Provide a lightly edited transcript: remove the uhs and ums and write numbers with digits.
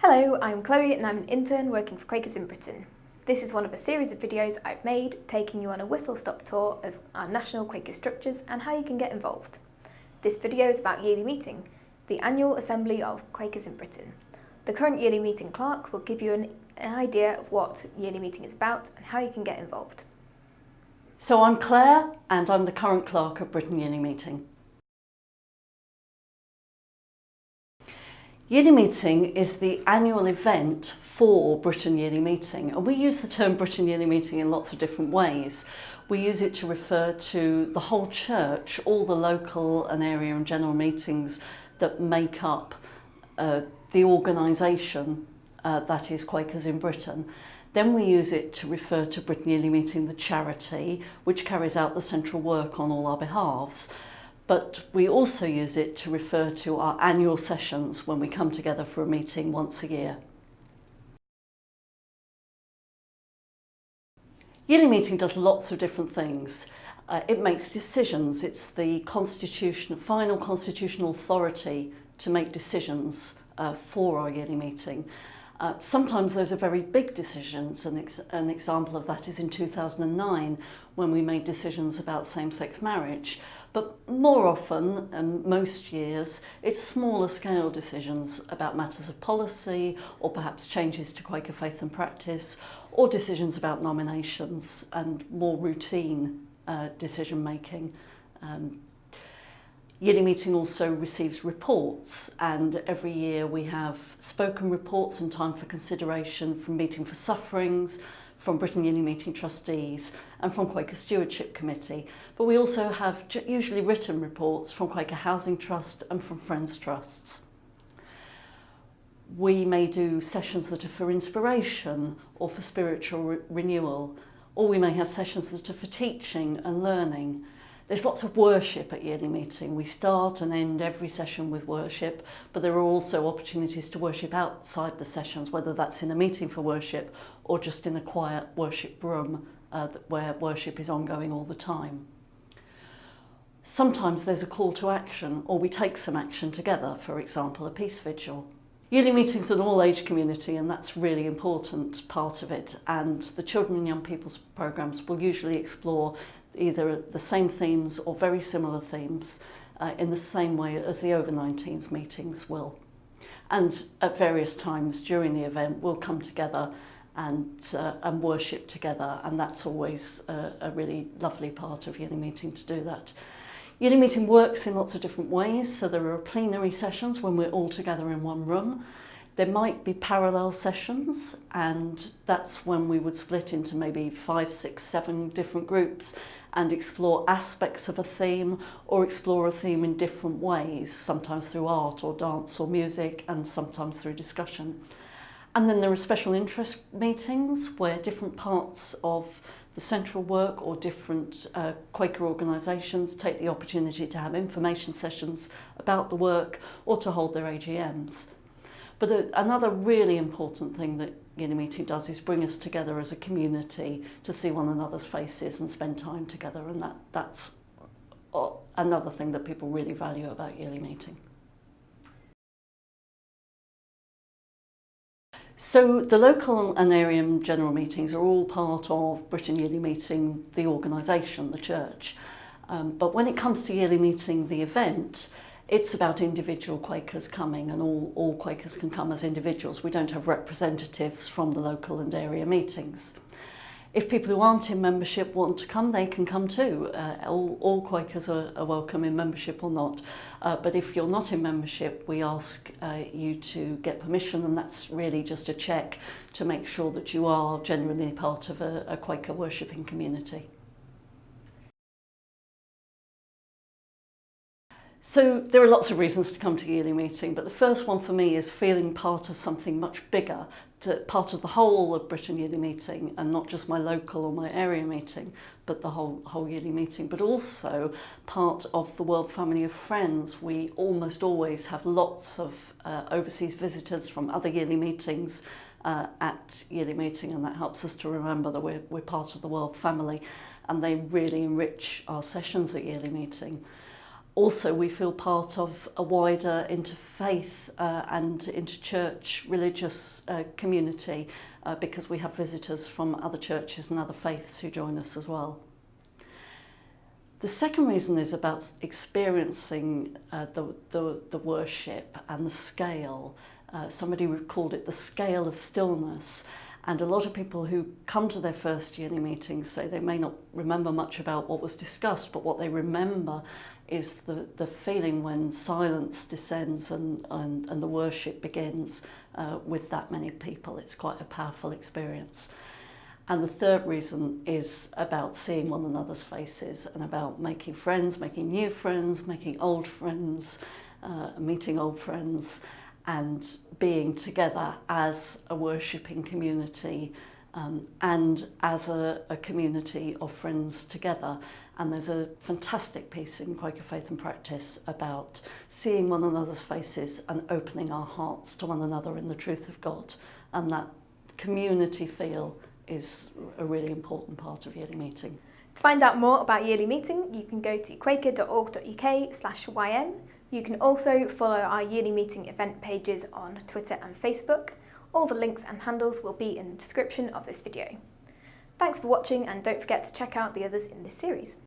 Hello, I'm Chloe and I'm an intern working for Quakers in Britain. This is one of a series of videos I've made taking you on a whistle-stop tour of our national Quaker structures and how you can get involved. This video is about Yearly Meeting, the annual assembly of Quakers in Britain. The current Yearly Meeting clerk will give you an idea of what Yearly Meeting is about and how you can get involved. So I'm Claire and I'm the current clerk at Britain Yearly Meeting. Yearly Meeting is the annual event for Britain Yearly Meeting, and we use the term Britain Yearly Meeting in lots of different ways. We use it to refer to the whole church, all the local and area and general meetings that make up the organisation that is Quakers in Britain. Then we use it to refer to Britain Yearly Meeting, the charity, which carries out the central work on all our behalves. But we also use it to refer to our annual sessions when we come together for a meeting once a year. Yearly Meeting does lots of different things. It makes decisions. It's the final constitutional authority to make decisions for our yearly meeting. Sometimes those are very big decisions. An example of that is in 2009 when we made decisions about same-sex marriage. But more often, and most years, it's smaller scale decisions about matters of policy or perhaps changes to Quaker faith and practice or decisions about nominations and more routine decision making. Yearly Meeting also receives reports, and every year we have spoken reports and time for consideration from Meeting for Sufferings, from Britain Yearly Meeting trustees and from Quaker Stewardship Committee. But we also have usually written reports from Quaker Housing Trust and from Friends Trusts. We may do sessions that are for inspiration or for spiritual renewal, or we may have sessions that are for teaching and learning. There's lots of worship at Yearly Meeting. We start and end every session with worship, but there are also opportunities to worship outside the sessions, whether that's in a meeting for worship or just in a quiet worship room where worship is ongoing all the time. Sometimes there's a call to action, or we take some action together, for example, a peace vigil. Yearly Meeting's an all-age community, and that's a really important part of it, and the children and young people's programmes will usually explore either the same themes or very similar themes in the same way as the over-19s meetings will. And at various times during the event we'll come together and worship together, and that's always a really lovely part of Yearly Meeting to do that. Yearly Meeting works in lots of different ways, so there are plenary sessions when we're all together in one room. There might be parallel sessions, and that's when we would split into maybe 5, 6, 7 different groups and explore aspects of a theme or explore a theme in different ways, sometimes through art or dance or music and sometimes through discussion. And then there are special interest meetings where different parts of the central work or different Quaker organisations take the opportunity to have information sessions about the work or to hold their AGMs. But another really important thing that Yearly Meeting does is bring us together as a community to see one another's faces and spend time together, and that's another thing that people really value about Yearly Meeting. So the local and area and general meetings are all part of Britain Yearly Meeting, the organisation, the church. But when it comes to Yearly Meeting, the event, it's about individual Quakers coming, and all Quakers can come as individuals. We don't have representatives from the local and area meetings. If people who aren't in membership want to come, they can come too. All Quakers are welcome in membership or not. But if you're not in membership, we ask you to get permission, and that's really just a check to make sure that you are genuinely part of a Quaker worshipping community. So there are lots of reasons to come to Yearly Meeting, but the first one for me is feeling part of something much bigger, part of the whole of Britain Yearly Meeting, and not just my local or my area meeting, but the whole Yearly Meeting, but also part of the World Family of Friends. We almost always have lots of overseas visitors from other Yearly Meetings at Yearly Meeting, and that helps us to remember that we're part of the World Family, and they really enrich our sessions at Yearly Meeting. Also, we feel part of a wider interfaith and interchurch religious community because we have visitors from other churches and other faiths who join us as well. The second reason is about experiencing the worship and the scale. Somebody called it the scale of stillness. And a lot of people who come to their first yearly meetings say they may not remember much about what was discussed, but what they remember is the feeling when silence descends and the worship begins with that many people. It's quite a powerful experience. And the third reason is about seeing one another's faces and about making friends, making new friends, making old friends, meeting old friends, and being together as a worshipping community and as a community of friends together. And there's a fantastic piece in Quaker Faith and Practice about seeing one another's faces and opening our hearts to one another in the truth of God. And that community feel is a really important part of yearly meeting. To find out more about yearly meeting, you can go to quaker.org.uk/ym. You can also follow our yearly meeting event pages on Twitter and Facebook. All the links and handles will be in the description of this video. Thanks for watching, and don't forget to check out the others in this series.